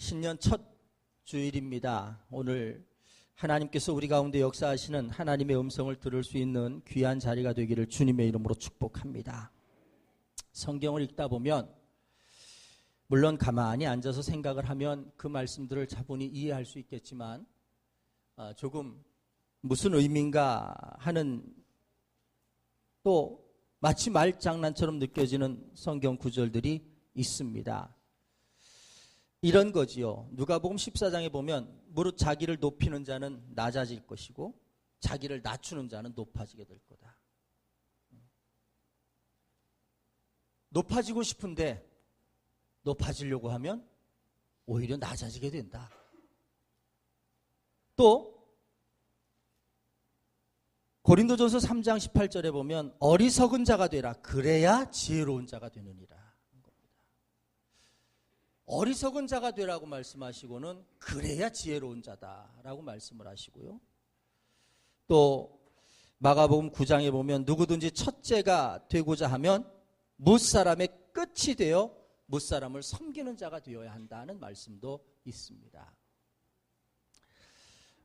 신년 첫 주일입니다. 오늘 하나님께서 우리 가운데 역사하시는 하나님의 음성을 들을 수 있는 귀한 자리가 되기를 주님의 이름으로 축복합니다. 성경을 읽다 보면 물론 가만히 앉아서 생각을 하면 그 말씀들을 차분히 이해할 수 있겠지만 조금 무슨 의미인가 하는 또 마치 말장난처럼 느껴지는 성경 구절들이 있습니다. 이런 거지요. 누가복음 14장에 보면 무릇 자기를 높이는 자는 낮아질 것이고 자기를 낮추는 자는 높아지게 될 거다. 높아지고 싶은데 높아지려고 하면 오히려 낮아지게 된다. 또 고린도전서 3장 18절에 보면 어리석은 자가 되라. 그래야 지혜로운 자가 되느니라. 어리석은 자가 되라고 말씀하시고는 그래야 지혜로운 자다라고 말씀을 하시고요. 또 마가복음 9장에 보면 누구든지 첫째가 되고자 하면 무사람의 끝이 되어 무사람을 섬기는 자가 되어야 한다는 말씀도 있습니다.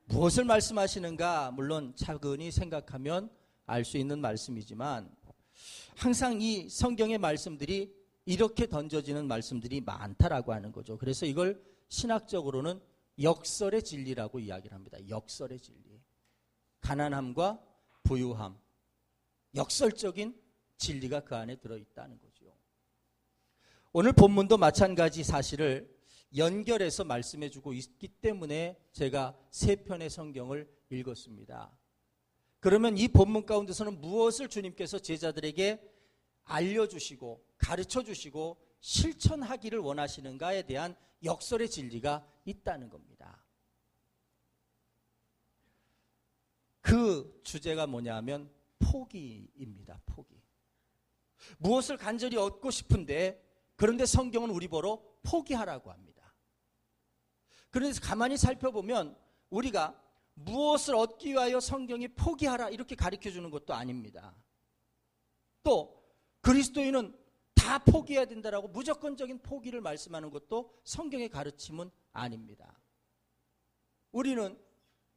무엇을 말씀하시는가 물론 차근히 생각하면 알 수 있는 말씀이지만 항상 이 성경의 말씀들이 이렇게 던져지는 말씀들이 많다라고 하는 거죠. 그래서 이걸 신학적으로는 역설의 진리라고 이야기를 합니다. 역설의 진리. 가난함과 부유함, 역설적인 진리가 그 안에 들어있다는 거죠. 오늘 본문도 마찬가지 사실을 연결해서 말씀해주고 있기 때문에 제가 세 편의 성경을 읽었습니다. 그러면 이 본문 가운데서는 무엇을 주님께서 제자들에게 알려주시고 가르쳐주시고 실천하기를 원하시는가에 대한 역설의 진리가 있다는 겁니다. 그 주제가 뭐냐면 포기입니다. 포기. 무엇을 간절히 얻고 싶은데 그런데 성경은 우리 보러 포기하라고 합니다. 그래서 가만히 살펴보면 우리가 무엇을 얻기 위하여 성경이 포기하라 이렇게 가르쳐주는 것도 아닙니다. 또 그리스도인은 다 포기해야 된다라고 무조건적인 포기를 말씀하는 것도 성경의 가르침은 아닙니다. 우리는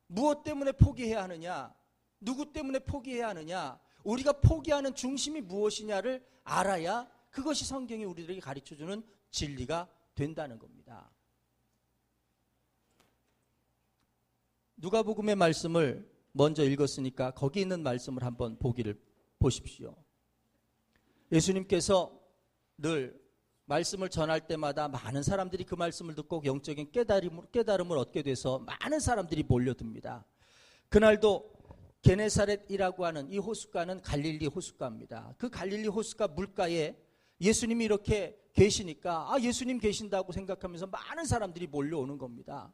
무엇 때문에 포기해야 하느냐, 누구 때문에 포기해야 하느냐, 우리가 포기하는 중심이 무엇이냐를 알아야 그것이 성경이 우리들에게 가르쳐주는 진리가 된다는 겁니다. 누가복음의 말씀을 먼저 읽었으니까 거기 있는 말씀을 한번 보십시오. 예수님께서 늘 말씀을 전할 때마다 많은 사람들이 그 말씀을 듣고 영적인 깨달음을 얻게 돼서 많은 사람들이 몰려듭니다. 그날도 게네사렛이라고 하는 이 호숫가는 갈릴리 호숫가입니다. 그 갈릴리 호숫가 물가에 예수님이 이렇게 계시니까 예수님 계신다고 생각하면서 많은 사람들이 몰려오는 겁니다.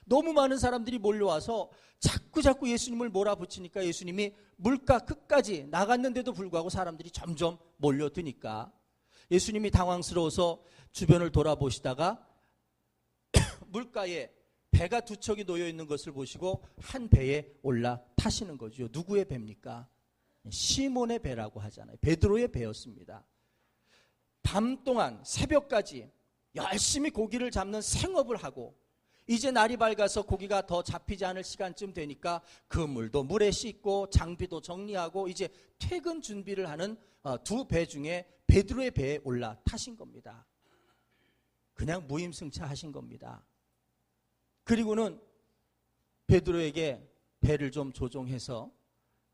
너무 많은 사람들이 몰려와서 자꾸 예수님을 몰아붙이니까 예수님이 물가 끝까지 나갔는데도 불구하고 사람들이 점점 몰려드니까 예수님이 당황스러워서 주변을 돌아보시다가 물가에 배가 두 척이 놓여 있는 것을 보시고 한 배에 올라타시는 거죠. 누구의 배입니까? 시몬의 배라고 하잖아요. 베드로의 배였습니다. 밤 동안 새벽까지 열심히 고기를 잡는 생업을 하고 이제 날이 밝아서 고기가 더 잡히지 않을 시간쯤 되니까 그물도 물에 씻고 장비도 정리하고 이제 퇴근 준비를 하는 두 배 중에 베드로의 배에 올라타신 겁니다. 그냥 무임승차하신 겁니다. 그리고는 베드로에게 배를 좀 조종해서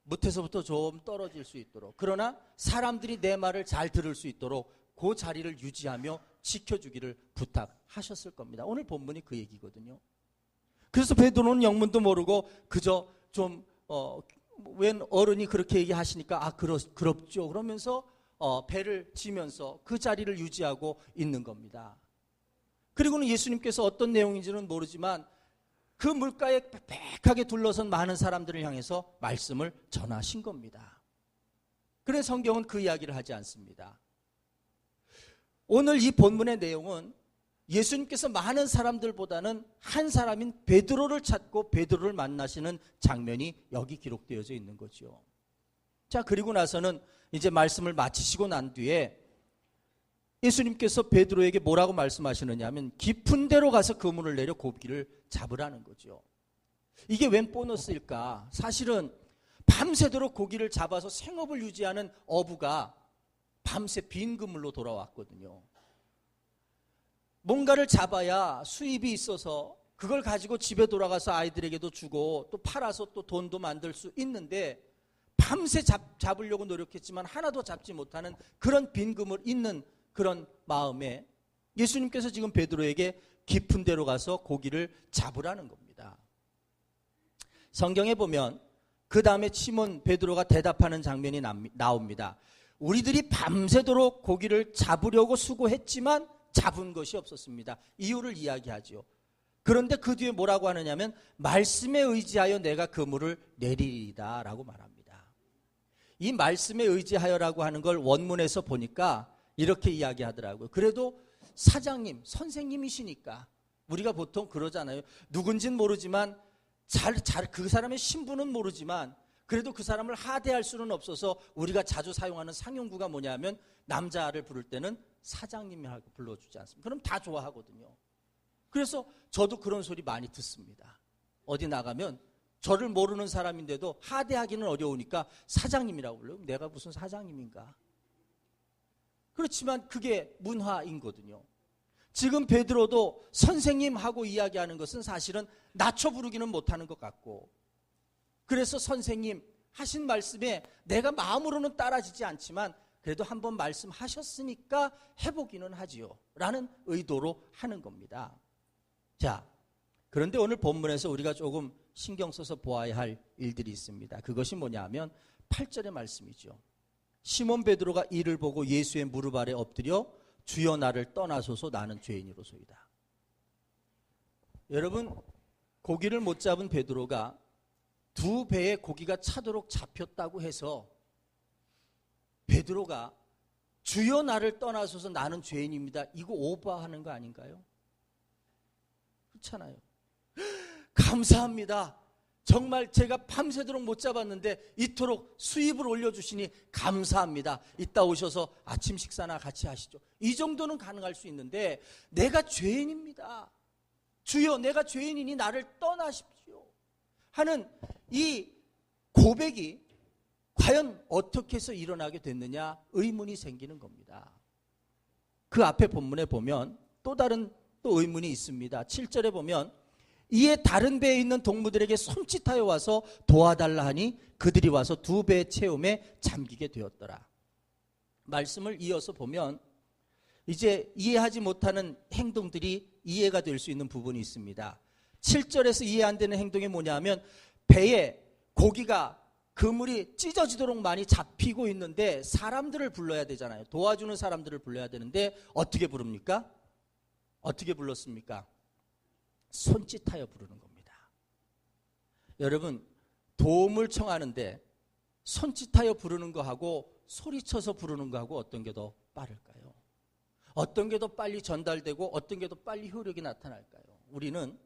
무태서부터 좀 떨어질 수 있도록, 그러나 사람들이 내 말을 잘 들을 수 있도록 그 자리를 유지하며 지켜주기를 부탁하셨을 겁니다. 오늘 본문이 그 얘기거든요. 그래서 베드로는 영문도 모르고 그저 좀 웬 어른이 그렇게 얘기하시니까 그렇죠 그러면서 배를 지면서 그 자리를 유지하고 있는 겁니다. 그리고는 예수님께서 어떤 내용인지는 모르지만 그 물가에 빽빽하게 둘러선 많은 사람들을 향해서 말씀을 전하신 겁니다. 그래서 성경은 그 이야기를 하지 않습니다. 오늘 이 본문의 내용은 예수님께서 많은 사람들보다는 한 사람인 베드로를 찾고 베드로를 만나시는 장면이 여기 기록되어져 있는 거죠. 자, 그리고 나서는 이제 말씀을 마치시고 난 뒤에 예수님께서 베드로에게 뭐라고 말씀하시느냐 하면 깊은 데로 가서 그물을 내려 고기를 잡으라는 거죠. 이게 웬 보너스일까? 사실은 밤새도록 고기를 잡아서 생업을 유지하는 어부가 밤새 빈 그물로 돌아왔거든요. 뭔가를 잡아야 수입이 있어서 그걸 가지고 집에 돌아가서 아이들에게도 주고 또 팔아서 또 돈도 만들 수 있는데 밤새 잡으려고 노력했지만 하나도 잡지 못하는 그런 빈 그물 있는 그런 마음에 예수님께서 지금 베드로에게 깊은 데로 가서 고기를 잡으라는 겁니다. 성경에 보면 그 다음에 시몬 베드로가 대답하는 장면이 나옵니다. 우리들이 밤새도록 고기를 잡으려고 수고했지만 잡은 것이 없었습니다. 이유를 이야기하죠. 그런데 그 뒤에 뭐라고 하느냐면 말씀에 의지하여 내가 그물을 내리리다 라고 말합니다. 이 말씀에 의지하여라고 하는 걸 원문에서 보니까 이렇게 이야기하더라고요. 그래도 사장님, 선생님이시니까 우리가 보통 그러잖아요. 누군지는 모르지만 그 사람의 신분은 모르지만 그래도 그 사람을 하대할 수는 없어서 우리가 자주 사용하는 상용구가 뭐냐면 남자를 부를 때는 사장님이라고 불러주지 않습니까? 그럼 다 좋아하거든요. 그래서 저도 그런 소리 많이 듣습니다. 어디 나가면 저를 모르는 사람인데도 하대하기는 어려우니까 사장님이라고 불러요. 내가 무슨 사장님인가? 그렇지만 그게 문화인거든요. 지금 베드로도 선생님하고 이야기하는 것은 사실은 낮춰 부르기는 못하는 것 같고 그래서 선생님 하신 말씀에 내가 마음으로는 따라지지 않지만 그래도 한번 말씀하셨으니까 해보기는 하지요 라는 의도로 하는 겁니다. 자, 그런데 오늘 본문에서 우리가 조금 신경 써서 보아야 할 일들이 있습니다. 그것이 뭐냐 하면 8절의 말씀이죠. 시몬 베드로가 이를 보고 예수의 무릎 아래 엎드려 주여 나를 떠나소서 나는 죄인이로소이다. 여러분, 고기를 못 잡은 베드로가 두 배의 고기가 차도록 잡혔다고 해서 베드로가 주여 나를 떠나소서 나는 죄인입니다. 이거 오버하는 거 아닌가요? 그렇잖아요. 감사합니다. 정말 제가 밤새도록 못 잡았는데 이토록 수입을 올려주시니 감사합니다. 이따 오셔서 아침 식사나 같이 하시죠. 이 정도는 가능할 수 있는데 내가 죄인입니다. 주여 내가 죄인이니 나를 떠나십시오 하는 이 고백이 과연 어떻게 해서 일어나게 됐느냐 의문이 생기는 겁니다. 그 앞에 본문에 보면 또 다른 또 의문이 있습니다. 7절에 보면 이에 다른 배에 있는 동무들에게 손짓하여 와서 도와달라 하니 그들이 와서 두 배의 체험에 잠기게 되었더라. 말씀을 이어서 보면 이제 이해하지 못하는 행동들이 이해가 될 수 있는 부분이 있습니다. 7절에서 이해 안 되는 행동이 뭐냐면 배에 고기가 그물이 찢어지도록 많이 잡히고 있는데 사람들을 불러야 되잖아요. 도와주는 사람들을 불러야 되는데 어떻게 부릅니까? 어떻게 불렀습니까? 손짓하여 부르는 겁니다. 여러분, 도움을 청하는데 손짓하여 부르는 거하고 소리쳐서 부르는 거하고 어떤 게 더 빠를까요? 어떤 게 더 빨리 전달되고 어떤 게 더 빨리 효력이 나타날까요? 우리는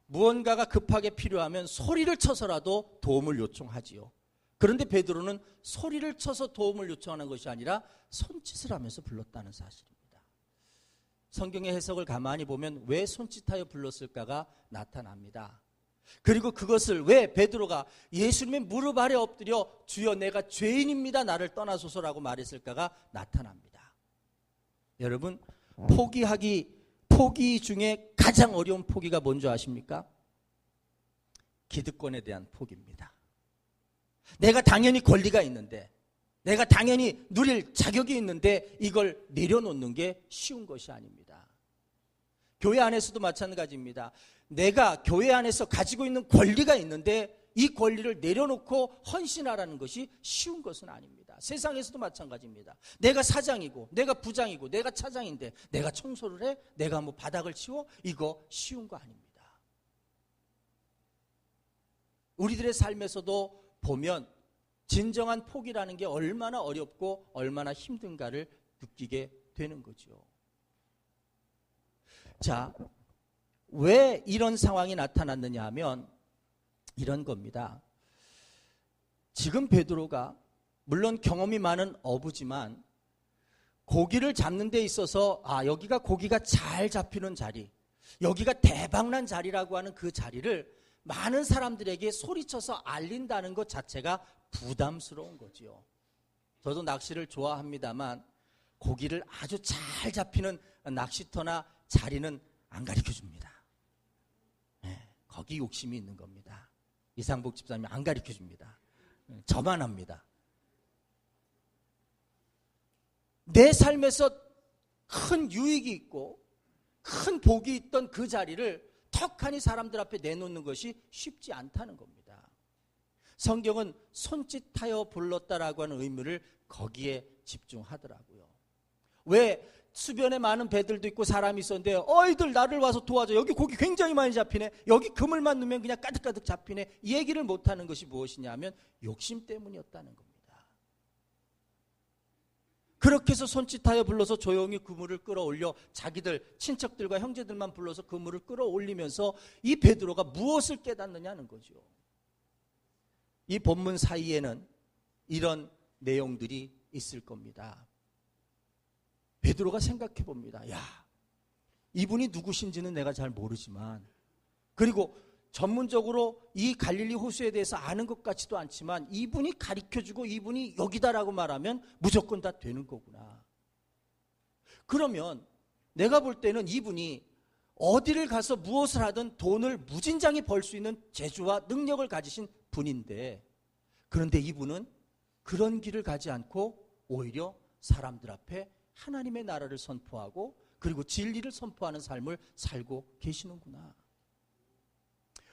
무언가가 급하게 필요하면 소리를 쳐서라도 도움을 요청하지요. 그런데 베드로는 소리를 쳐서 도움을 요청하는 것이 아니라 손짓을 하면서 불렀다는 사실입니다. 성경의 해석을 가만히 보면 왜 손짓하여 불렀을까가 나타납니다. 그리고 그것을 왜 베드로가 예수님의 무릎 아래 엎드려 주여 내가 죄인입니다 나를 떠나소서라고 말했을까가 나타납니다. 여러분, 포기 중에 가장 어려운 포기가 뭔지 아십니까? 기득권에 대한 포기입니다. 내가 당연히 권리가 있는데 내가 당연히 누릴 자격이 있는데 이걸 내려놓는 게 쉬운 것이 아닙니다. 교회 안에서도 마찬가지입니다. 내가 교회 안에서 가지고 있는 권리가 있는데 이 권리를 내려놓고 헌신하라는 것이 쉬운 것은 아닙니다. 세상에서도 마찬가지입니다. 내가 사장이고 내가 부장이고 내가 차장인데 내가 청소를 해? 내가 뭐 바닥을 치워? 이거 쉬운 거 아닙니다. 우리들의 삶에서도 보면 진정한 포기라는 게 얼마나 어렵고 얼마나 힘든가를 느끼게 되는 거죠. 자, 왜 이런 상황이 나타났느냐 하면 이런 겁니다. 지금 베드로가 물론 경험이 많은 어부지만 고기를 잡는 데 있어서 여기가 고기가 잘 잡히는 자리, 여기가 대박난 자리라고 하는 그 자리를 많은 사람들에게 소리쳐서 알린다는 것 자체가 부담스러운 거지요. 저도 낚시를 좋아합니다만 고기를 아주 잘 잡히는 낚시터나 자리는 안 가르쳐 줍니다. 거기 욕심이 있는 겁니다. 이상복 집사님이 안 가르쳐 줍니다. 저만 합니다. 내 삶에서 큰 유익이 있고 큰 복이 있던 그 자리를 턱하니 사람들 앞에 내놓는 것이 쉽지 않다는 겁니다. 성경은 손짓하여 불렀다라고 하는 의미를 거기에 집중하더라고요. 왜 수변에 많은 배들도 있고 사람이 있었는데 어이들 나를 와서 도와줘. 여기 고기 굉장히 많이 잡히네. 여기 그물만 넣으면 그냥 가득가득 잡히네. 이 얘기를 못하는 것이 무엇이냐 하면 욕심 때문이었다는 겁니다. 그렇게 해서 손짓하여 불러서 조용히 그물을 끌어올려 자기들 친척들과 형제들만 불러서 그물을 끌어올리면서 이 베드로가 무엇을 깨닫느냐는 거죠. 이 본문 사이에는 이런 내용들이 있을 겁니다. 베드로가 생각해 봅니다. 이분이 누구신지는 내가 잘 모르지만, 그리고 전문적으로 이 갈릴리 호수에 대해서 아는 것 같지도 않지만 이분이 가르쳐주고 이분이 여기다라고 말하면 무조건 다 되는 거구나. 그러면 내가 볼 때는 이분이 어디를 가서 무엇을 하든 돈을 무진장히 벌 수 있는 재주와 능력을 가지신 분인데, 그런데 이분은 그런 길을 가지 않고 오히려 사람들 앞에 하나님의 나라를 선포하고 그리고 진리를 선포하는 삶을 살고 계시는구나.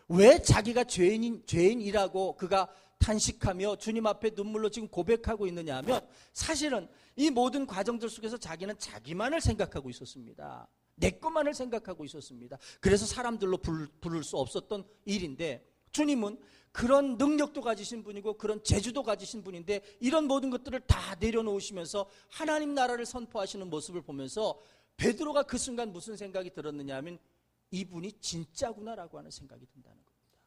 왜 자기가 죄인이라고 그가 탄식하며 주님 앞에 눈물로 지금 고백하고 있느냐 하면, 사실은 이 모든 과정들 속에서 자기는 자기만을 생각하고 있었습니다. 내 것만을 생각하고 있었습니다. 그래서 사람들로 부를 수 없었던 일인데, 주님은 그런 능력도 가지신 분이고 그런 재주도 가지신 분인데 이런 모든 것들을 다 내려놓으시면서 하나님 나라를 선포하시는 모습을 보면서 베드로가 그 순간 무슨 생각이 들었느냐 하면, 이분이 진짜구나라고 하는 생각이 든다는 겁니다.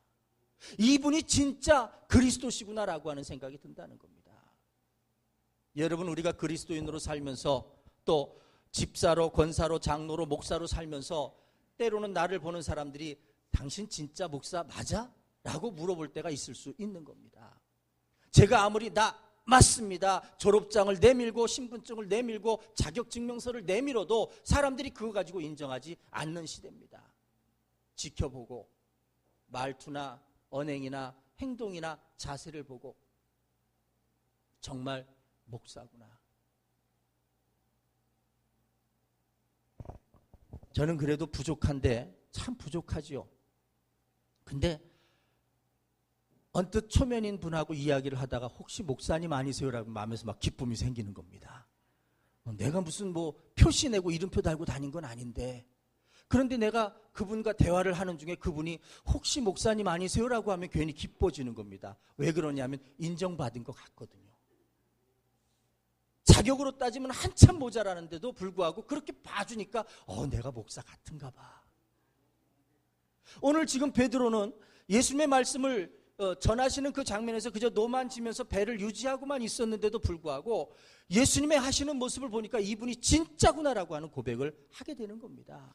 이분이 진짜 그리스도시구나라고 하는 생각이 든다는 겁니다. 여러분, 우리가 그리스도인으로 살면서 또 집사로, 권사로, 장로로, 목사로 살면서 때로는 나를 보는 사람들이 당신 진짜 목사 맞아? 라고 물어볼 때가 있을 수 있는 겁니다. 제가 아무리 맞습니다. 졸업장을 내밀고 신분증을 내밀고 자격증명서를 내밀어도 사람들이 그거 가지고 인정하지 않는 시대입니다. 지켜보고 말투나 언행이나 행동이나 자세를 보고 정말 목사구나. 저는 그래도 부족한데 참 부족하지요. 근데 언뜻 초면인 분하고 이야기를 하다가 혹시 목사님 아니세요라고 마음에서 막 기쁨이 생기는 겁니다. 내가 무슨 표시 내고 이름표 달고 다닌 건 아닌데, 그런데 내가 그분과 대화를 하는 중에 그분이 혹시 목사님 아니세요라고 하면 괜히 기뻐지는 겁니다. 왜 그러냐면 인정받은 것 같거든요. 자격으로 따지면 한참 모자라는데도 불구하고 그렇게 봐주니까 내가 목사 같은가 봐. 오늘 지금 베드로는 예수님의 말씀을 전하시는 그 장면에서 그저 노만 지면서 배를 유지하고만 있었는데도 불구하고 예수님의 하시는 모습을 보니까 이분이 진짜구나라고 하는 고백을 하게 되는 겁니다.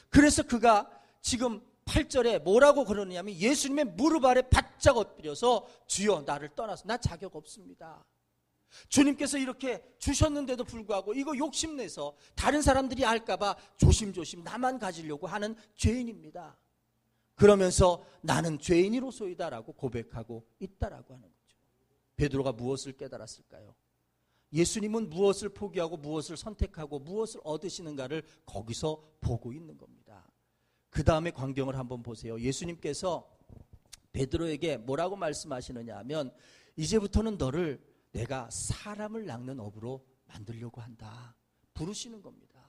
그래서 그가 지금 8절에 뭐라고 그러느냐면 예수님의 무릎 아래 바짝 엎드려서 주여 나를 떠나서 나 자격 없습니다. 주님께서 이렇게 주셨는데도 불구하고 이거 욕심내서 다른 사람들이 알까봐 조심조심 나만 가지려고 하는 죄인입니다. 그러면서 나는 죄인이로소이다라고 고백하고 있다라고 하는 거죠. 베드로가 무엇을 깨달았을까요? 예수님은 무엇을 포기하고 무엇을 선택하고 무엇을 얻으시는가를 거기서 보고 있는 겁니다. 그 다음에 광경을 한번 보세요. 예수님께서 베드로에게 뭐라고 말씀하시느냐 하면, 이제부터는 너를 내가 사람을 낚는 어부로 만들려고 한다. 부르시는 겁니다.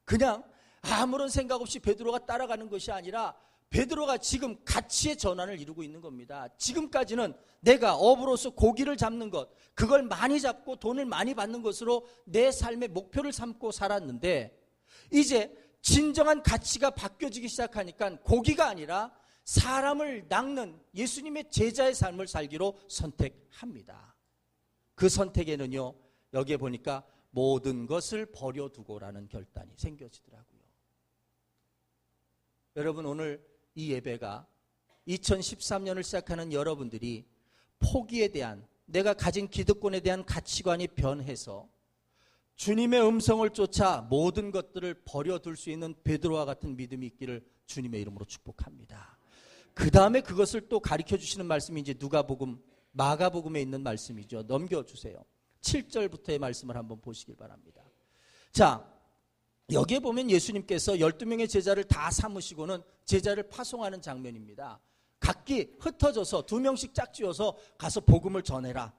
그냥 아무런 생각 없이 베드로가 따라가는 것이 아니라 베드로가 지금 가치의 전환을 이루고 있는 겁니다. 지금까지는 내가 어부로서 고기를 잡는 것, 그걸 많이 잡고 돈을 많이 받는 것으로 내 삶의 목표를 삼고 살았는데, 이제 진정한 가치가 바뀌어지기 시작하니까 고기가 아니라 사람을 낚는 예수님의 제자의 삶을 살기로 선택합니다. 그 선택에는요, 여기에 보니까 모든 것을 버려두고라는 결단이 생겨지더라고요. 여러분, 오늘 이 예배가 2013년을 시작하는 여러분들이 포기에 대한, 내가 가진 기득권에 대한 가치관이 변해서 주님의 음성을 쫓아 모든 것들을 버려둘 수 있는 베드로와 같은 믿음이 있기를 주님의 이름으로 축복합니다. 그 다음에 그것을 또 가르쳐 주시는 말씀이 이제 누가복음, 마가복음에 있는 말씀이죠. 넘겨주세요. 7절부터의 말씀을 한번 보시길 바랍니다. 자, 여기에 보면 예수님께서 12명의 제자를 다 삼으시고는 제자를 파송하는 장면입니다. 각기 흩어져서 2명씩 짝지어서 가서 복음을 전해라.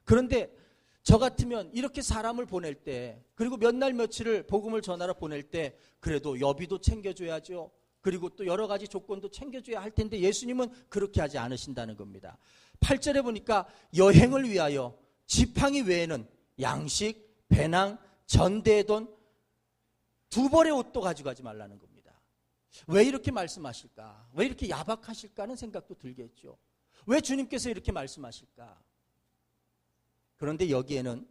그런데 저 같으면 이렇게 사람을 보낼 때, 그리고 몇 날 며칠을 복음을 전하러 보낼 때 그래도 여비도 챙겨줘야죠. 그리고 또 여러 가지 조건도 챙겨줘야 할 텐데 예수님은 그렇게 하지 않으신다는 겁니다. 8절에 보니까 여행을 위하여 지팡이 외에는 양식, 배낭, 전대의 돈, 2벌의 옷도 가져가지 말라는 겁니다. 왜 이렇게 말씀하실까? 왜 이렇게 야박하실까 하는 생각도 들겠죠. 왜 주님께서 이렇게 말씀하실까? 그런데 여기에는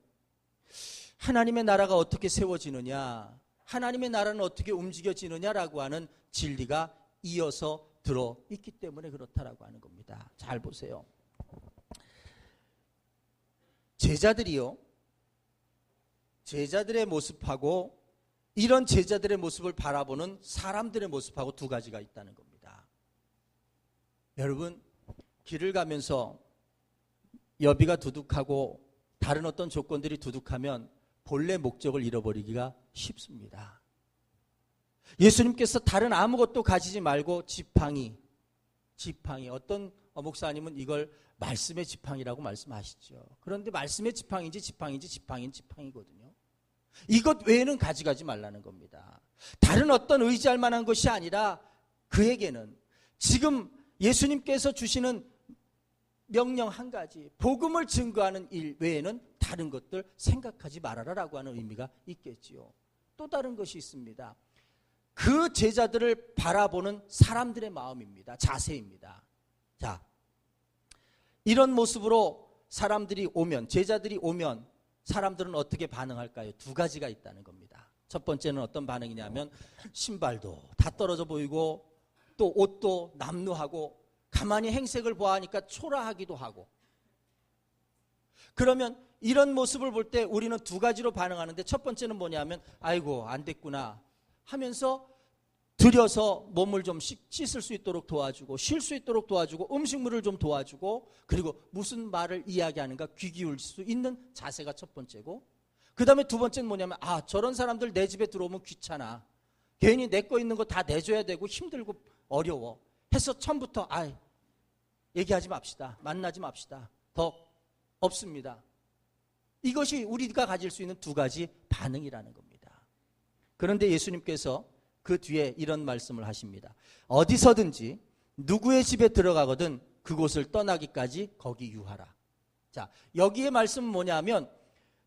하나님의 나라가 어떻게 세워지느냐, 하나님의 나라는 어떻게 움직여지느냐라고 하는 진리가 이어서 들어있기 때문에 그렇다라고 하는 겁니다. 잘 보세요. 제자들이요, 제자들의 모습하고 이런 제자들의 모습을 바라보는 사람들의 모습하고 두 가지가 있다는 겁니다. 여러분, 길을 가면서 여비가 두둑하고 다른 어떤 조건들이 두둑하면 본래 목적을 잃어버리기가 쉽습니다. 예수님께서 다른 아무것도 가지지 말고 지팡이, 어떤 목사님은 이걸 말씀의 지팡이라고 말씀하시죠. 그런데 말씀의 지팡이거든요. 이것 외에는 가져가지 말라는 겁니다. 다른 어떤 의지할 만한 것이 아니라 그에게는 지금 예수님께서 주시는 명령 한 가지, 복음을 증거하는 일 외에는 다른 것들 생각하지 말아라라고 하는 의미가 있겠지요. 또 다른 것이 있습니다. 그 제자들을 바라보는 사람들의 마음입니다. 자세입니다. 자, 이런 모습으로 사람들이 오면, 제자들이 오면 사람들은 어떻게 반응할까요? 두 가지가 있다는 겁니다. 첫 번째는 어떤 반응이냐면 신발도 다 떨어져 보이고 또 옷도 남루하고 가만히 행색을 보아하니까 초라하기도 하고, 그러면 이런 모습을 볼 때 우리는 두 가지로 반응하는데, 첫 번째는 뭐냐면 아이고 안 됐구나 하면서 들여서 몸을 좀 씻을 수 있도록 도와주고 쉴 수 있도록 도와주고 음식물을 좀 도와주고, 그리고 무슨 말을 이야기하는가 귀 기울일 수 있는 자세가 첫 번째고, 그 다음에 두 번째는 뭐냐면 저런 사람들 내 집에 들어오면 귀찮아, 괜히 내 거 있는 거 다 내줘야 되고 힘들고 어려워 해서 처음부터 얘기하지 맙시다, 만나지 맙시다, 더 없습니다. 이것이 우리가 가질 수 있는 두 가지 반응이라는 겁니다. 그런데 예수님께서 그 뒤에 이런 말씀을 하십니다. 어디서든지 누구의 집에 들어가거든 그곳을 떠나기까지 거기 유하라. 자, 여기에 말씀은 뭐냐면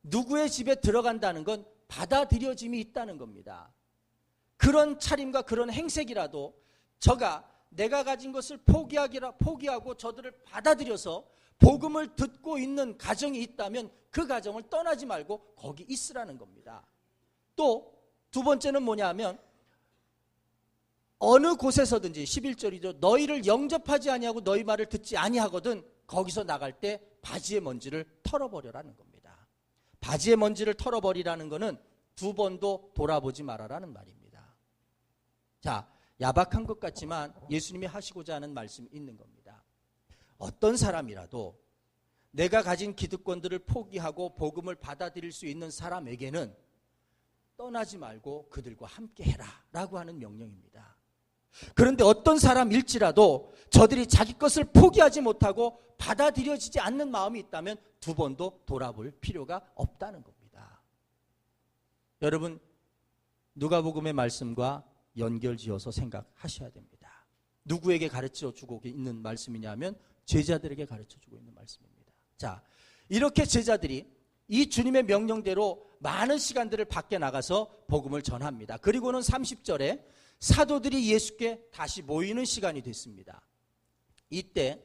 누구의 집에 들어간다는 건 받아들여짐이 있다는 겁니다. 그런 차림과 그런 행색이라도 내가 가진 것을 포기하고 저들을 받아들여서 복음을 듣고 있는 가정이 있다면 그 가정을 떠나지 말고 거기 있으라는 겁니다. 또 두 번째는 뭐냐면 어느 곳에서든지 11절이죠. 너희를 영접하지 아니하고 너희 말을 듣지 아니하거든 거기서 나갈 때 바지의 먼지를 털어버려라는 겁니다. 바지의 먼지를 털어버리라는 것은 두 번도 돌아보지 말아라는 말입니다. 자, 야박한 것 같지만 예수님이 하시고자 하는 말씀이 있는 겁니다. 어떤 사람이라도 내가 가진 기득권들을 포기하고 복음을 받아들일 수 있는 사람에게는 떠나지 말고 그들과 함께 해라 라고 하는 명령입니다. 그런데 어떤 사람일지라도 저들이 자기 것을 포기하지 못하고 받아들여지지 않는 마음이 있다면 두 번도 돌아볼 필요가 없다는 겁니다. 여러분, 누가복음의 말씀과 연결지어서 생각하셔야 됩니다. 누구에게 가르쳐주고 있는 말씀이냐면 제자들에게 가르쳐주고 있는 말씀입니다. 자, 이렇게 제자들이 이 주님의 명령대로 많은 시간들을 밖에 나가서 복음을 전합니다. 그리고는 30절에 사도들이 예수께 다시 모이는 시간이 됐습니다. 이때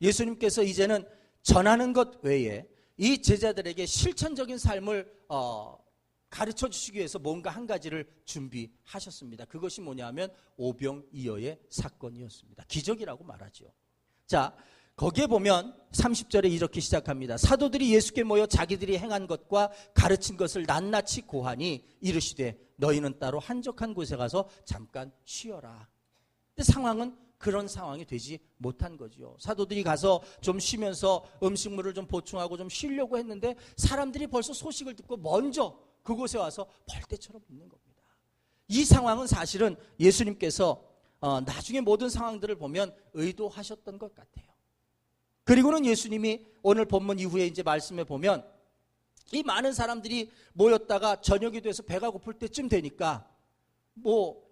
예수님께서 이제는 전하는 것 외에 이 제자들에게 실천적인 삶을 가르쳐 주시기 위해서 뭔가 한 가지를 준비하셨습니다. 그것이 뭐냐면 오병이어의 사건이었습니다. 기적이라고 말하죠. 자, 거기에 보면 30절에 이렇게 시작합니다. 사도들이 예수께 모여 자기들이 행한 것과 가르친 것을 낱낱이 고하니 이르시되 너희는 따로 한적한 곳에 가서 잠깐 쉬어라. 근데 상황은 그런 상황이 되지 못한 거죠. 사도들이 가서 좀 쉬면서 음식물을 좀 보충하고 좀 쉬려고 했는데 사람들이 벌써 소식을 듣고 먼저 그곳에 와서 벌떼처럼 있는 겁니다. 이 상황은 사실은 예수님께서 나중에 모든 상황들을 보면 의도하셨던 것 같아요. 그리고는 예수님이 오늘 본문 이후에 이제 말씀에 보면 이 많은 사람들이 모였다가 저녁이 돼서 배가 고플 때쯤 되니까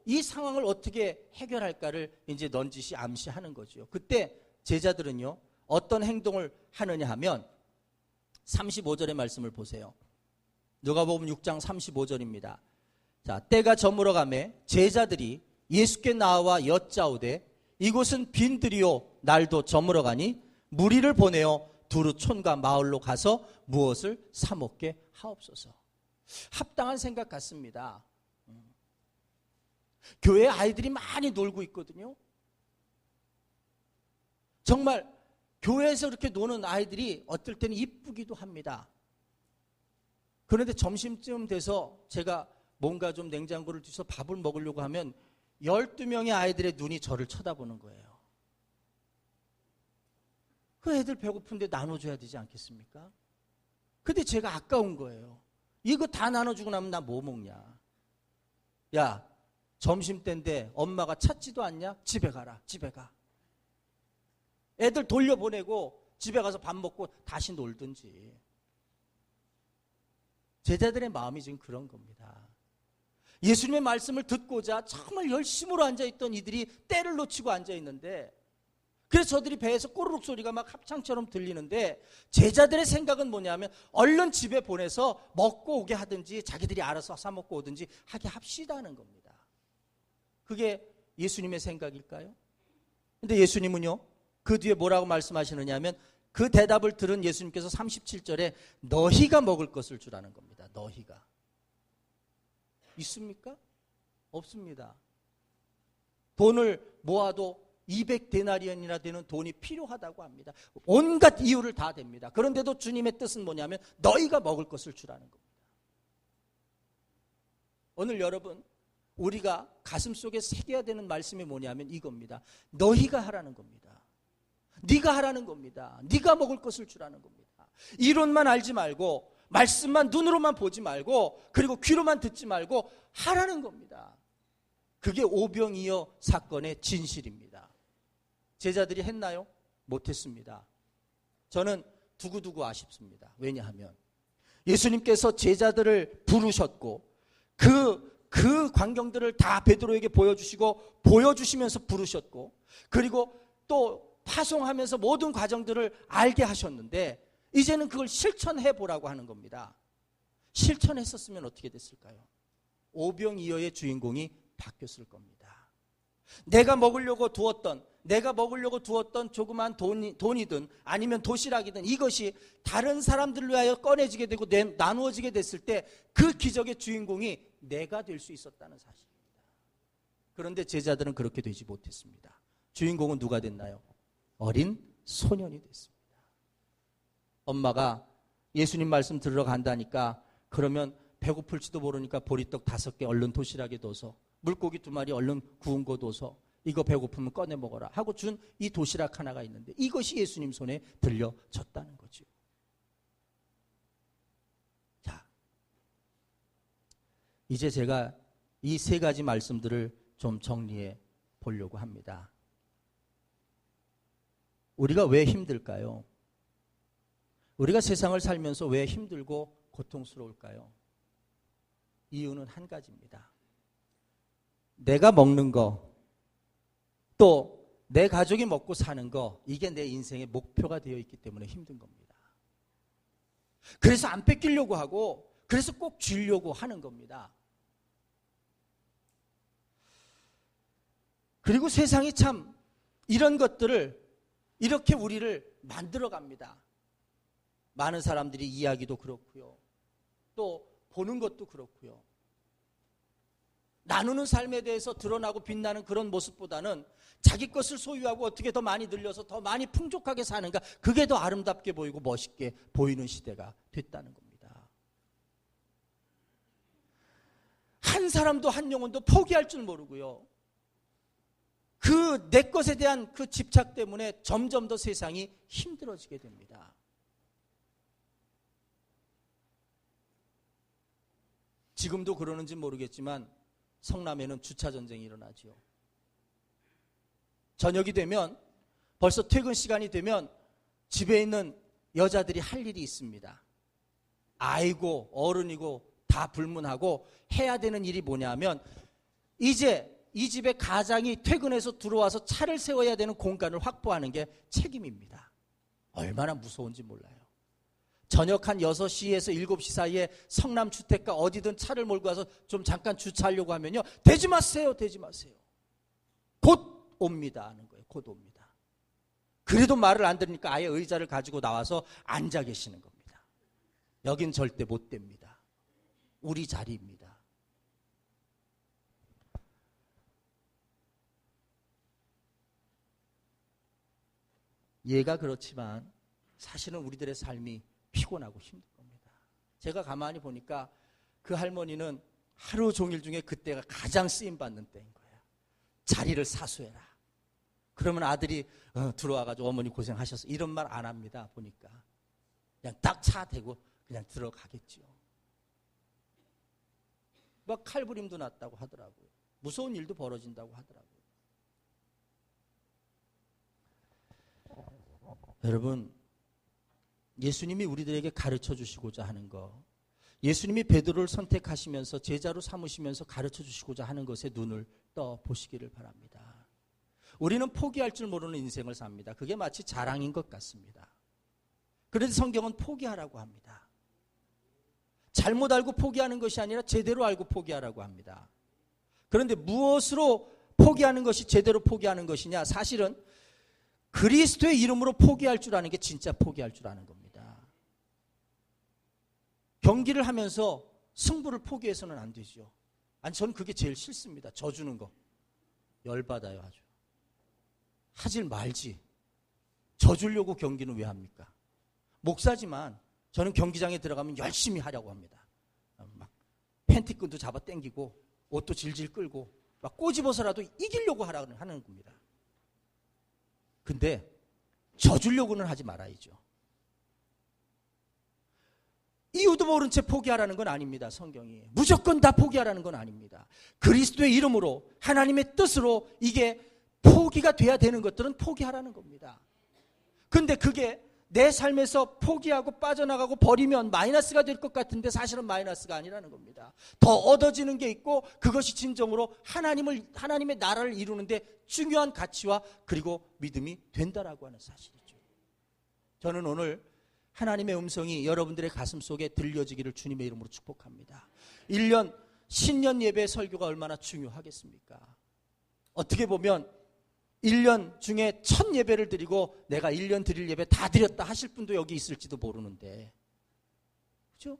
이 상황을 어떻게 해결할까를 이제 넌지시 암시하는 거죠. 그때 제자들은요, 어떤 행동을 하느냐 하면 35절의 말씀을 보세요. 누가복음 6장 35절입니다. 자, 때가 저물어 가매 제자들이 예수께 나와 여짜오되 이곳은 빈들이요 날도 저물어 가니 무리를 보내어 두루 촌과 마을로 가서 무엇을 사 먹게 하옵소서. 합당한 생각 같습니다. 교회에 아이들이 많이 놀고 있거든요. 정말 교회에서 이렇게 노는 아이들이 어떨 때는 이쁘기도 합니다. 그런데 점심쯤 돼서 제가 뭔가 좀 냉장고를 뒤서 밥을 먹으려고 하면 12명의 아이들의 눈이 저를 쳐다보는 거예요. 그 애들 배고픈데 나눠줘야 되지 않겠습니까? 근데 제가 아까운 거예요. 이거 다 나눠주고 나면 나 뭐 먹냐. 야, 점심때인데 엄마가 찾지도 않냐? 집에 가라. 집에 가. 애들 돌려보내고 집에 가서 밥 먹고 다시 놀든지. 제자들의 마음이 지금 그런 겁니다. 예수님의 말씀을 듣고자 정말 열심으로 앉아있던 이들이 때를 놓치고 앉아있는데, 그래서 저들이 배에서 꼬르륵 소리가 막 합창처럼 들리는데 제자들의 생각은 뭐냐면 얼른 집에 보내서 먹고 오게 하든지 자기들이 알아서 사 먹고 오든지 하게 합시다는 겁니다. 그게 예수님의 생각일까요? 근데 예수님은요, 그 뒤에 뭐라고 말씀하시느냐 하면 그 대답을 들은 예수님께서 37절에 너희가 먹을 것을 주라는 겁니다. 너희가. 있습니까? 없습니다. 돈을 모아도 200데나리온이나 되는 돈이 필요하다고 합니다. 온갖 이유를 다 댑니다. 그런데도 주님의 뜻은 뭐냐면 너희가 먹을 것을 주라는 겁니다. 오늘 여러분, 우리가 가슴속에 새겨야 되는 말씀이 뭐냐면 이겁니다. 너희가 하라는 겁니다. 네가 하라는 겁니다. 네가 먹을 것을 주라는 겁니다. 이론만 알지 말고 말씀만 눈으로만 보지 말고 그리고 귀로만 듣지 말고 하라는 겁니다. 그게 오병이어 사건의 진실입니다. 제자들이 했나요? 못했습니다. 저는 두고두고 아쉽습니다. 왜냐하면 예수님께서 제자들을 부르셨고 그 광경들을 다 베드로에게 보여주시고 보여주시면서 부르셨고 그리고 또 파송하면서 모든 과정들을 알게 하셨는데 이제는 그걸 실천해 보라고 하는 겁니다. 실천했었으면 어떻게 됐을까요? 오병이어의 주인공이 바뀌었을 겁니다. 내가 먹으려고 두었던 조그만 돈이든 아니면 도시락이든 이것이 다른 사람들을 위하여 꺼내지게 되고 나누어지게 됐을 때 그 기적의 주인공이 내가 될 수 있었다는 사실입니다. 그런데 제자들은 그렇게 되지 못했습니다. 주인공은 누가 됐나요? 어린 소년이 됐습니다. 엄마가 예수님 말씀 들으러 간다니까 그러면 배고플지도 모르니까 보리떡 5개 얼른 도시락에 넣어서 물고기 2마리 얼른 구운 거 넣어서 이거 배고프면 꺼내 먹어라 하고 준 이 도시락 하나가 있는데 이것이 예수님 손에 들려졌다는 거죠. 자, 이제 제가 이 3가지 말씀들을 좀 정리해 보려고 합니다. 우리가 왜 힘들까요? 우리가 세상을 살면서 왜 힘들고 고통스러울까요? 이유는 한 가지입니다. 내가 먹는 거, 또 내 가족이 먹고 사는 거, 이게 내 인생의 목표가 되어 있기 때문에 힘든 겁니다. 그래서 안 뺏기려고 하고 그래서 꼭 주려고 하는 겁니다. 그리고 세상이 참 이런 것들을 이렇게 우리를 만들어 갑니다. 많은 사람들이 이야기도 그렇고요. 또 보는 것도 그렇고요. 나누는 삶에 대해서 드러나고 빛나는 그런 모습보다는 자기 것을 소유하고 어떻게 더 많이 늘려서 더 많이 풍족하게 사는가, 그게 더 아름답게 보이고 멋있게 보이는 시대가 됐다는 겁니다. 한 사람도 한 영혼도 포기할 줄 모르고요. 그 내 것에 대한 그 집착 때문에 점점 더 세상이 힘들어지게 됩니다. 지금도 그러는지 모르겠지만 성남에는 주차 전쟁이 일어나죠. 저녁이 되면, 벌써 퇴근 시간이 되면 집에 있는 여자들이 할 일이 있습니다. 아이고 어른이고 다 불문하고 해야 되는 일이 뭐냐면, 이제 이 집에 가장이 퇴근해서 들어와서 차를 세워야 되는 공간을 확보하는 게 책임입니다. 얼마나 무서운지 몰라요. 저녁 한 6시에서 7시 사이에 성남 주택가 어디든 차를 몰고 와서 좀 잠깐 주차하려고 하면요, 되지 마세요, 되지 마세요. 곧 옵니다 하는 거예요. 곧 옵니다. 그래도 말을 안 들으니까 아예 의자를 가지고 나와서 앉아 계시는 겁니다. 여긴 절대 못 됩니다. 우리 자리입니다. 얘가 그렇지만 사실은 우리들의 삶이 피곤하고 힘들 겁니다. 제가 가만히 보니까 그 할머니는 하루 종일 중에 그때가 가장 쓰임받는 때인 거예요. 자리를 사수해라. 그러면 아들이 들어와가지고 어머니 고생하셨어, 이런 말 안 합니다. 보니까 그냥 딱 차 대고 그냥 들어가겠죠. 막 칼부림도 났다고 하더라고요. 무서운 일도 벌어진다고 하더라고요. 여러분, 예수님이 우리들에게 가르쳐 주시고자 하는 것, 예수님이 베드로를 선택하시면서 제자로 삼으시면서 가르쳐 주시고자 하는 것에 눈을 떠 보시기를 바랍니다. 우리는 포기할 줄 모르는 인생을 삽니다. 그게 마치 자랑인 것 같습니다. 그런데 성경은 포기하라고 합니다. 잘못 알고 포기하는 것이 아니라 제대로 알고 포기하라고 합니다. 그런데 무엇으로 포기하는 것이 제대로 포기하는 것이냐? 사실은 그리스도의 이름으로 포기할 줄 아는 게 진짜 포기할 줄 아는 겁니다. 경기를 하면서 승부를 포기해서는 안 되죠. 아니, 저는 그게 제일 싫습니다. 져주는 거. 열받아요, 아주. 하질 말지. 져주려고 경기는 왜 합니까? 목사지만 저는 경기장에 들어가면 열심히 하려고 합니다. 막 팬티끈도 잡아 당기고 옷도 질질 끌고 막 꼬집어서라도 이기려고 하는 겁니다. 근데 져주려고는 하지 말아야죠. 이유도 모른 채 포기하라는 건 아닙니다. 성경이 무조건 다 포기하라는 건 아닙니다. 그리스도의 이름으로, 하나님의 뜻으로 이게 포기가 돼야 되는 것들은 포기하라는 겁니다. 근데 그게 내 삶에서 포기하고 빠져나가고 버리면 마이너스가 될 것 같은데 사실은 마이너스가 아니라는 겁니다. 더 얻어지는 게 있고, 그것이 진정으로 하나님의 나라를 이루는데 중요한 가치와 그리고 믿음이 된다라고 하는 사실이죠. 저는 오늘 하나님의 음성이 여러분들의 가슴 속에 들려지기를 주님의 이름으로 축복합니다. 1년 신년 예배 설교가 얼마나 중요하겠습니까? 어떻게 보면 1년 중에 첫 예배를 드리고 내가 1년 드릴 예배 다 드렸다 하실 분도 여기 있을지도 모르는데, 그렇죠?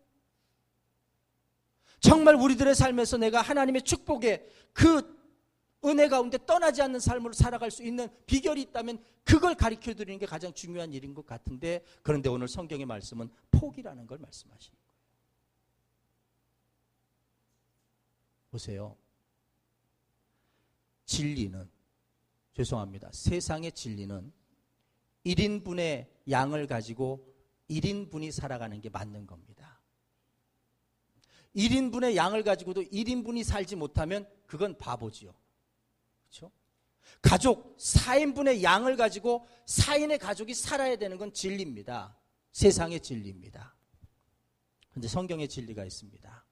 정말 우리들의 삶에서 내가 하나님의 축복에 그 은혜 가운데 떠나지 않는 삶으로 살아갈 수 있는 비결이 있다면 그걸 가르쳐 드리는 게 가장 중요한 일인 것 같은데, 그런데 오늘 성경의 말씀은 포기라는 걸 말씀하시는 거예요. 보세요. 진리는, 죄송합니다, 세상의 진리는 1인분의 양을 가지고 1인분이 살아가는 게 맞는 겁니다. 1인분의 양을 가지고도 1인분이 살지 못하면 그건 바보지요. 그렇죠? 가족 4인분의 양을 가지고 4인의 가족이 살아야 되는 건 진리입니다. 세상의 진리입니다. 그런데 성경의 진리가 있습니다.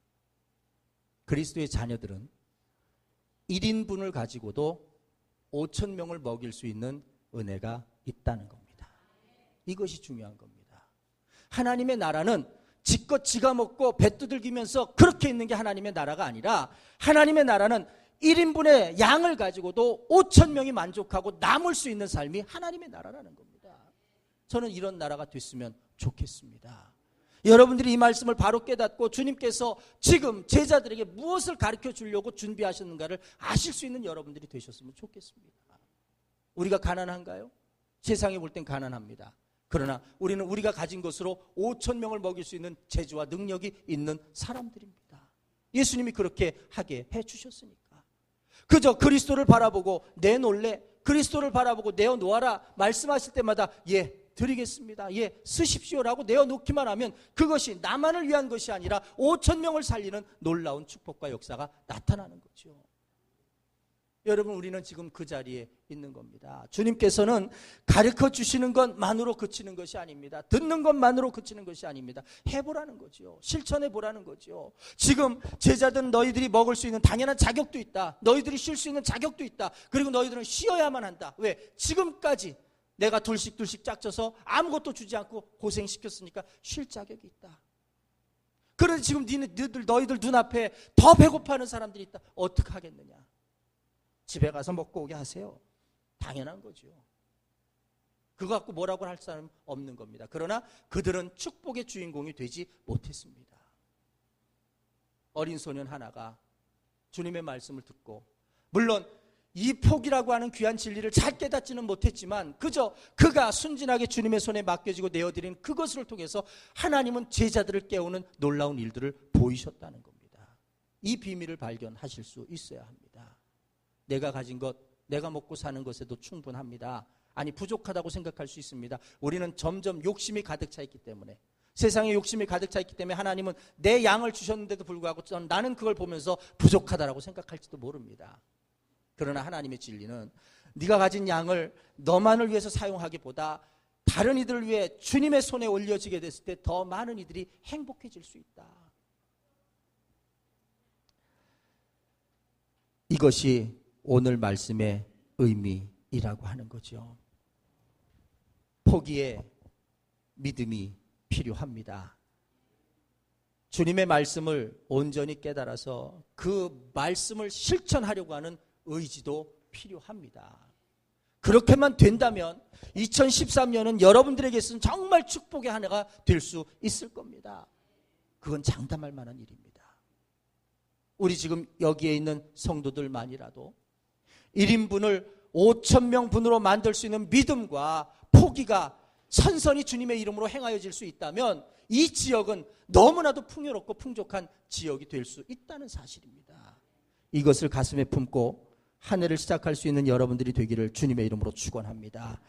그리스도의 자녀들은 1인분을 가지고도 5천 명을 먹일 수 있는 은혜가 있다는 겁니다. 이것이 중요한 겁니다. 하나님의 나라는 지껏 지가 먹고 배 두들기면서 그렇게 있는 게 하나님의 나라가 아니라, 하나님의 나라는 1인분의 양을 가지고도 5천 명이 만족하고 남을 수 있는 삶이 하나님의 나라라는 겁니다. 저는 이런 나라가 됐으면 좋겠습니다. 여러분들이 이 말씀을 바로 깨닫고 주님께서 지금 제자들에게 무엇을 가르쳐 주려고 준비하셨는가를 아실 수 있는 여러분들이 되셨으면 좋겠습니다. 우리가 가난한가요? 세상이 볼 땐 가난합니다. 그러나 우리는 우리가 가진 것으로 5천 명을 먹일 수 있는 재주와 능력이 있는 사람들입니다. 예수님이 그렇게 하게 해주셨으니까. 그저 그리스도를 바라보고 내놓을래? 그리스도를 바라보고 내어놓아라 말씀하실 때마다 드리겠습니다. 쓰십시오라고 내어놓기만 하면 그것이 나만을 위한 것이 아니라 5천 명을 살리는 놀라운 축복과 역사가 나타나는 거죠. 여러분, 우리는 지금 그 자리에 있는 겁니다. 주님께서는 가르쳐 주시는 것만으로 그치는 것이 아닙니다. 듣는 것만으로 그치는 것이 아닙니다. 해보라는 거죠. 실천해 보라는 거죠. 지금 제자들은 너희들이 먹을 수 있는 당연한 자격도 있다. 너희들이 쉴 수 있는 자격도 있다. 그리고 너희들은 쉬어야만 한다. 왜? 지금까지 내가 둘씩 짝져서 아무것도 주지 않고 고생시켰으니까 쉴 자격이 있다. 그런데 지금 너희들 눈앞에 더 배고파하는 사람들이 있다. 어떻게 하겠느냐? 집에 가서 먹고 오게 하세요. 당연한 거죠. 그거 갖고 뭐라고 할 사람은 없는 겁니다. 그러나 그들은 축복의 주인공이 되지 못했습니다. 어린 소년 하나가 주님의 말씀을 듣고, 물론 이 폭이라고 하는 귀한 진리를 잘 깨닫지는 못했지만 그저 그가 순진하게 주님의 손에 맡겨지고 내어드린 그것을 통해서 하나님은 제자들을 깨우는 놀라운 일들을 보이셨다는 겁니다. 이 비밀을 발견하실 수 있어야 합니다. 내가 가진 것, 내가 먹고 사는 것에도 충분합니다. 아니, 부족하다고 생각할 수 있습니다. 우리는 점점 욕심이 가득 차 있기 때문에, 세상에 욕심이 가득 차 있기 때문에 하나님은 내 양을 주셨는데도 불구하고 나는 그걸 보면서 부족하다라고 생각할지도 모릅니다. 그러나 하나님의 진리는 네가 가진 양을 너만을 위해서 사용하기보다 다른 이들을 위해 주님의 손에 올려지게 됐을 때 더 많은 이들이 행복해질 수 있다. 이것이 오늘 말씀의 의미이라고 하는 거죠. 포기에 믿음이 필요합니다. 주님의 말씀을 온전히 깨달아서 그 말씀을 실천하려고 하는 의지도 필요합니다. 그렇게만 된다면 2013년은 여러분들에게서는 정말 축복의 한 해가 될 수 있을 겁니다. 그건 장담할 만한 일입니다. 우리 지금 여기에 있는 성도들만이라도 1인분을 5,000명 분으로 만들 수 있는 믿음과 포기가 선선히 주님의 이름으로 행하여질 수 있다면 이 지역은 너무나도 풍요롭고 풍족한 지역이 될 수 있다는 사실입니다. 이것을 가슴에 품고 한 해를 시작할 수 있는 여러분들이 되기를 주님의 이름으로 축원합니다.